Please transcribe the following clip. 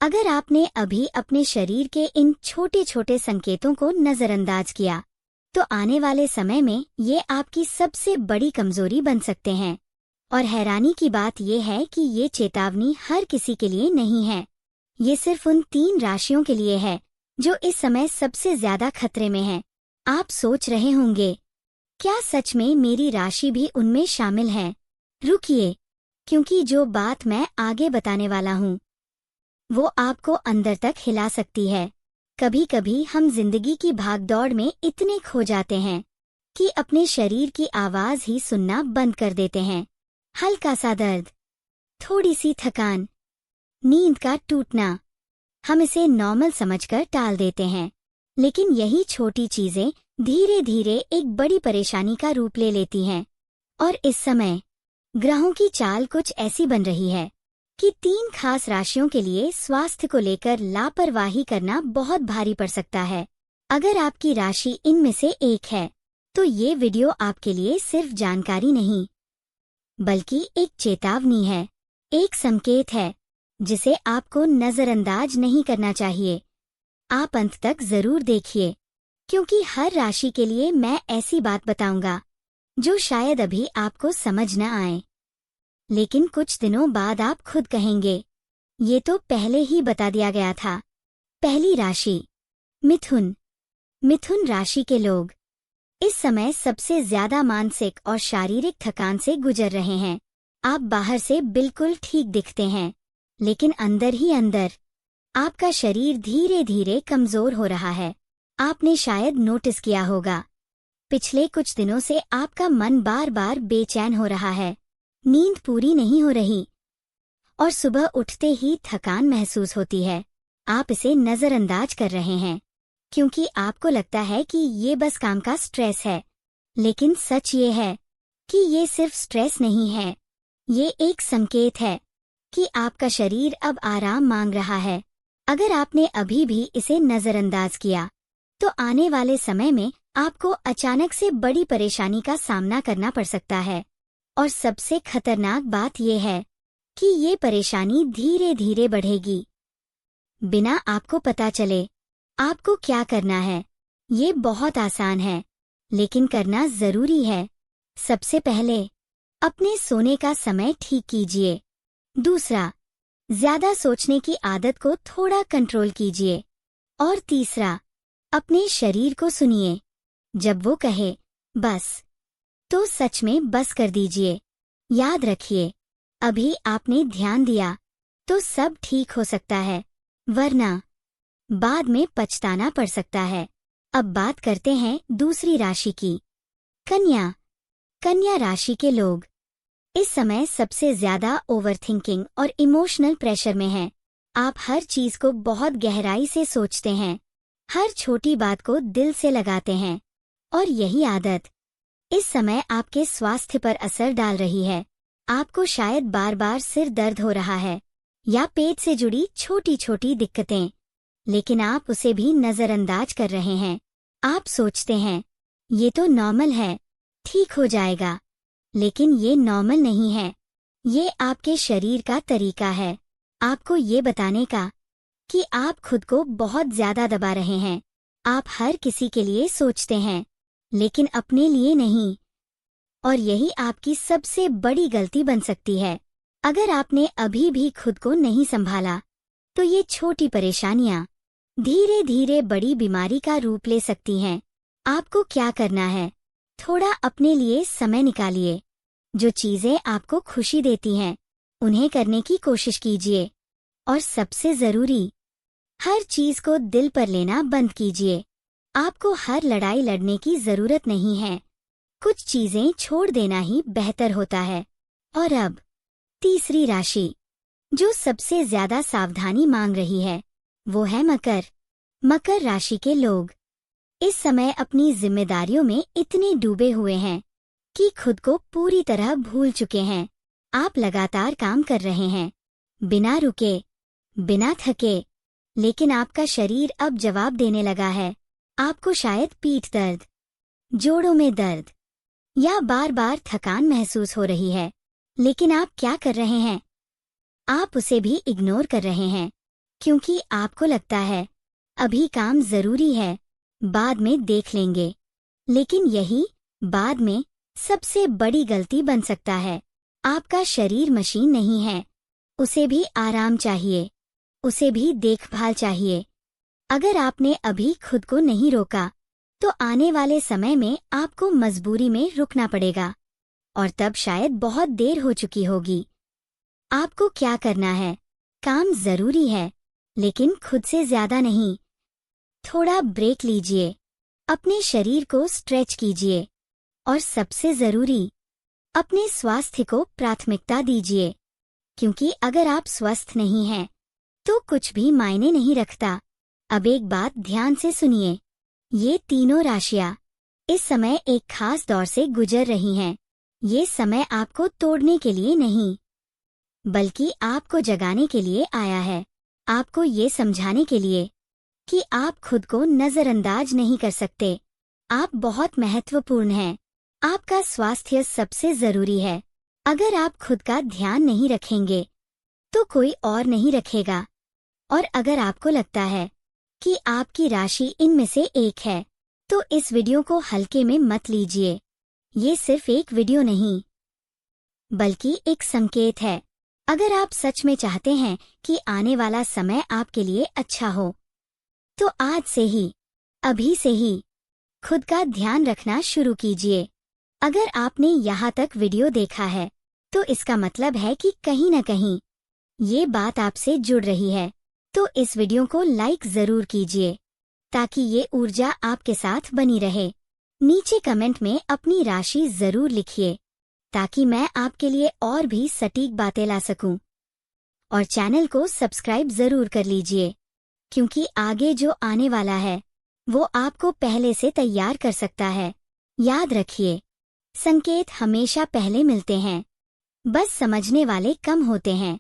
अगर आपने अभी अपने शरीर के इन छोटे छोटे संकेतों को नजरअंदाज किया, तो आने वाले समय में ये आपकी सबसे बड़ी कमजोरी बन सकते हैं। और हैरानी की बात यह है कि ये चेतावनी हर किसी के लिए नहीं है। ये सिर्फ उन 3 राशियों के लिए है जो इस समय सबसे ज्यादा खतरे में हैं। आप सोच रहे होंगे, क्या सच में मेरी राशि भी उनमें शामिल है? रुकिए, क्योंकि जो बात मैं आगे बताने वाला हूँ वो आपको अंदर तक हिला सकती है। कभी कभी हम जिंदगी की भागदौड़ में इतने खो जाते हैं कि अपने शरीर की आवाज ही सुनना बंद कर देते हैं। हल्का सा दर्द, थोड़ी सी थकान, नींद का टूटना, हम इसे नॉर्मल समझकर टाल देते हैं। लेकिन यही छोटी चीजें धीरे धीरे एक बड़ी परेशानी का रूप ले लेती हैं। और इस समय ग्रहों की चाल कुछ ऐसी बन रही है कि 3 खास राशियों के लिए स्वास्थ्य को लेकर लापरवाही करना बहुत भारी पड़ सकता है। अगर आपकी राशि इनमें से एक है, तो ये वीडियो आपके लिए सिर्फ जानकारी नहीं, बल्कि एक चेतावनी है, एक संकेत है जिसे आपको नजरअंदाज नहीं करना चाहिए। आप अंत तक जरूर देखिए, क्योंकि हर राशि के लिए मैं ऐसी बात बताऊंगा जो शायद अभी आपको समझ न आए, लेकिन कुछ दिनों बाद आप खुद कहेंगे, ये तो पहले ही बता दिया गया था। पहली राशि, मिथुन। मिथुन राशि के लोग इस समय सबसे ज्यादा मानसिक और शारीरिक थकान से गुजर रहे हैं। आप बाहर से बिल्कुल ठीक दिखते हैं, लेकिन अंदर ही अंदर आपका शरीर धीरे धीरे कमजोर हो रहा है। आपने शायद नोटिस किया होगा, पिछले कुछ दिनों से आपका मन बार बार बेचैन हो रहा है, नींद पूरी नहीं हो रही और सुबह उठते ही थकान महसूस होती है। आप इसे नजरअंदाज कर रहे हैं क्योंकि आपको लगता है कि ये बस काम का स्ट्रेस है, लेकिन सच ये है कि ये सिर्फ स्ट्रेस नहीं है, ये एक संकेत है कि आपका शरीर अब आराम मांग रहा है। अगर आपने अभी भी इसे नजरअंदाज किया, तो आने वाले समय में आपको अचानक से बड़ी परेशानी का सामना करना पड़ सकता है। और सबसे खतरनाक बात यह है कि ये परेशानी धीरे धीरे बढ़ेगी, बिना आपको पता चले। आपको क्या करना है, ये बहुत आसान है, लेकिन करना जरूरी है। सबसे पहले अपने सोने का समय ठीक कीजिए। दूसरा, ज्यादा सोचने की आदत को थोड़ा कंट्रोल कीजिए। और तीसरा, अपने शरीर को सुनिए। जब वो कहे बस, तो सच में बस कर दीजिए। याद रखिए, अभी आपने ध्यान दिया तो सब ठीक हो सकता है, वरना बाद में पछताना पड़ सकता है। अब बात करते हैं दूसरी राशि की, कन्या। कन्या राशि के लोग इस समय सबसे ज्यादा ओवरथिंकिंग और इमोशनल प्रेशर में हैं। आप हर चीज को बहुत गहराई से सोचते हैं, हर छोटी बात को दिल से लगाते हैं, और यही आदत इस समय आपके स्वास्थ्य पर असर डाल रही है। आपको शायद बार बार सिर दर्द हो रहा है या पेट से जुड़ी छोटी छोटी दिक्कतें, लेकिन आप उसे भी नजरअंदाज कर रहे हैं। आप सोचते हैं, ये तो नॉर्मल है, ठीक हो जाएगा, लेकिन ये नॉर्मल नहीं है। ये आपके शरीर का तरीका है आपको ये बताने का कि आप खुद को बहुत ज्यादा दबा रहे हैं। आप हर किसी के लिए सोचते हैं, लेकिन अपने लिए नहीं। और यही आपकी सबसे बड़ी गलती बन सकती है। अगर आपने अभी भी खुद को नहीं संभाला, तो ये छोटी परेशानियां धीरे धीरे बड़ी बीमारी का रूप ले सकती हैं। आपको क्या करना है, थोड़ा अपने लिए समय निकालिए। जो चीजें आपको खुशी देती हैं, उन्हें करने की कोशिश कीजिए। और सबसे जरूरी, हर चीज को दिल पर लेना बंद कीजिए। आपको हर लड़ाई लड़ने की जरूरत नहीं है, कुछ चीजें छोड़ देना ही बेहतर होता है। और अब तीसरी राशि जो सबसे ज्यादा सावधानी मांग रही है, वो है मकर। मकर राशि के लोग इस समय अपनी जिम्मेदारियों में इतने डूबे हुए हैं कि खुद को पूरी तरह भूल चुके हैं। आप लगातार काम कर रहे हैं, बिना रुके, बिना थके, लेकिन आपका शरीर अब जवाब देने लगा है। आपको शायद पीठ दर्द, जोड़ों में दर्द या बार बार थकान महसूस हो रही है, लेकिन आप क्या कर रहे हैं? आप उसे भी इग्नोर कर रहे हैं। क्योंकि आपको लगता है अभी काम जरूरी है, बाद में देख लेंगे। लेकिन यही बाद में सबसे बड़ी गलती बन सकता है। आपका शरीर मशीन नहीं है, उसे भी आराम चाहिए, उसे भी देखभाल चाहिए। अगर आपने अभी खुद को नहीं रोका तो आने वाले समय में आपको मजबूरी में रुकना पड़ेगा, और तब शायद बहुत देर हो चुकी होगी। आपको क्या करना है? काम जरूरी है, लेकिन खुद से ज्यादा नहीं। थोड़ा ब्रेक लीजिए, अपने शरीर को स्ट्रेच कीजिए, और सबसे जरूरी, अपने स्वास्थ्य को प्राथमिकता दीजिए। क्योंकि अगर आप स्वस्थ नहीं हैं, तो कुछ भी मायने नहीं रखता। अब एक बात ध्यान से सुनिए, ये तीनों राशियां इस समय एक खास दौर से गुजर रही हैं। ये समय आपको तोड़ने के लिए नहीं, बल्कि आपको जगाने के लिए आया है। आपको ये समझाने के लिए कि आप खुद को नजरअंदाज नहीं कर सकते। आप बहुत महत्वपूर्ण हैं। आपका स्वास्थ्य सबसे जरूरी है। अगर आप खुद का ध्यान नहीं रखेंगे, तो कोई और नहीं रखेगा। और अगर आपको लगता है कि आपकी राशि इनमें से एक है, तो इस वीडियो को हल्के में मत लीजिए। ये सिर्फ एक वीडियो नहीं, बल्कि एक संकेत है। अगर आप सच में चाहते हैं कि आने वाला समय आपके लिए अच्छा हो, तो आज से ही, अभी से ही, खुद का ध्यान रखना शुरू कीजिए। अगर आपने यहाँ तक वीडियो देखा है, तो इसका मतलब है कि कहीं न कहीं ये बात आपसे जुड़ रही है। तो इस वीडियो को लाइक जरूर कीजिए, ताकि ये ऊर्जा आपके साथ बनी रहे। नीचे कमेंट में अपनी राशि जरूर लिखिए, ताकि मैं आपके लिए और भी सटीक बातें ला सकूं। और चैनल को सब्सक्राइब जरूर कर लीजिए, क्योंकि आगे जो आने वाला है, वो आपको पहले से तैयार कर सकता है। याद रखिए, संकेत हमेशा पहले मिलते हैं, बस समझने वाले कम होते हैं।